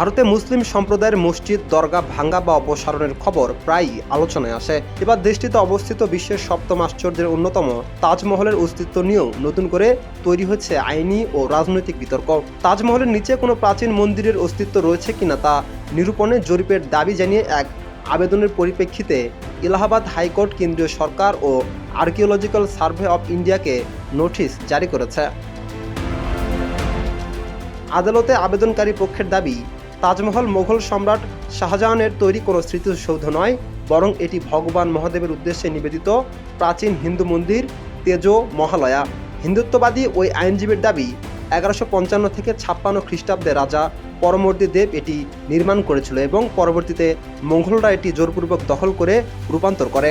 ভারতে মুসলিম সম্প্রদায়ের মসজিদ দরগা ভাঙ্গা বা অপসারণের খবর প্রায়ই আলোচনায় আসে। এবার দেশটিতে অবস্থিত বিশ্বের সপ্তম আশ্চর্যের অন্যতম তাজমহলের অস্তিত্ব নিয়েও নতুন করে তৈরি হয়েছে আইনি ও রাজনৈতিক বিতর্ক। তাজমহলের নিচে কোনো প্রাচীন মন্দিরের অস্তিত্ব রয়েছে কিনা তা নিরূপণে জরিপের দাবি জানিয়ে এক আবেদনের পরিপ্রেক্ষিতে এলাহাবাদ হাইকোর্ট কেন্দ্রীয় সরকার ও আর্কিওলজিক্যাল সার্ভে অব ইন্ডিয়াকে নোটিশ জারি করেছে। আদালতে আবেদনকারী পক্ষের দাবি, তাজমহল মোগল সম্রাট শাহজাহানের তৈরি কোনো স্মৃতিসৌধ নয়, বরং এটি ভগবান মহাদেবের উদ্দেশ্যে নিবেদিত প্রাচীন হিন্দু মন্দির তেজো মহালয়া। হিন্দুত্ববাদী ওই আইনজীবীর দাবি, 1155 থেকে 56 খ্রিস্টাব্দে রাজা পরমর্দী দেব এটি নির্মাণ করেছিল এবং পরবর্তীতে মোগলরা এটি জোরপূর্বক দখল করে রূপান্তর করে।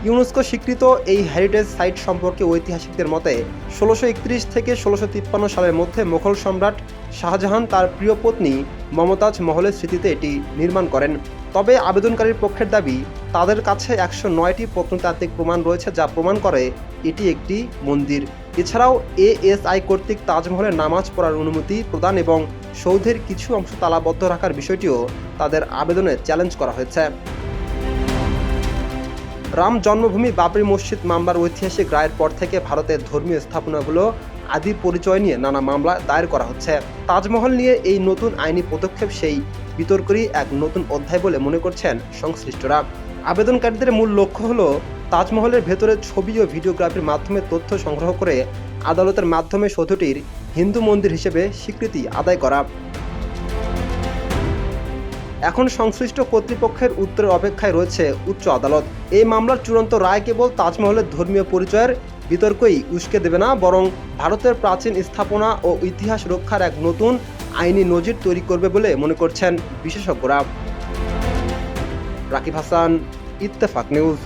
ইউনেস্কো স্বীকৃত এই হেরিটেজ সাইট সম্পর্কে ঐতিহাসিকদের মতে 1631 থেকে 1653 সালের মধ্যে মোগল সম্রাট শাহজাহান তার প্রিয় পত্নী মমতাজ মহলের স্মৃতিতে এটি নির্মাণ করেন। তবে আবেদনকারীর পক্ষের দাবি, তাদের কাছে 109টি প্রত্নতাত্ত্বিক প্রমাণ রয়েছে যা প্রমাণ করে এটি একটি মন্দির। এছাড়াও এএসআই কর্তৃক তাজমহলের নামাজ পড়ার অনুমতি প্রদান এবং সৌধের কিছু অংশ তালাবদ্ধ রাখার বিষয়টিও তাদের আবেদনে চ্যালেঞ্জ করা হয়েছে। রাম জন্মভূমি বাবরি মসজিদ মামলার ঐতিহাসিক রায়ের পর থেকে ভারতের ধর্মীয় স্থাপনাগুলো আদি পরিচয় নিয়ে নানা মামলা দায়ের করা হচ্ছে। তাজমহল নিয়ে এই নতুন আইনি পদক্ষেপ সেই বিতর্কেরই এক নতুন অধ্যায় বলে মনে করছেন সংশ্লিষ্টরা। আবেদনকারীদের মূল লক্ষ্য হলো তাজমহলের ভেতরে ছবি ও ভিডিওগ্রাফির মাধ্যমে তথ্য সংগ্রহ করে আদালতের মাধ্যমে সৌধটির হিন্দু মন্দির হিসেবে স্বীকৃতি আদায় করা। এখন সংশ্লিষ্ট কর্তৃপক্ষের উত্তরের অপেক্ষায় রয়েছে উচ্চ আদালত। এই মামলার চূড়ান্ত রায় কেবল তাজমহলের ধর্মীয় পরিচয়ের বিতর্কই উস্কে দেবে না, বরং ভারতের প্রাচীন স্থাপনা ও ইতিহাস রক্ষার এক নতুন আইনি নজির তৈরি করবে বলে মনে করছেন বিশেষজ্ঞরা। রাকিব হাসান, ইত্তেফাক নিউজ।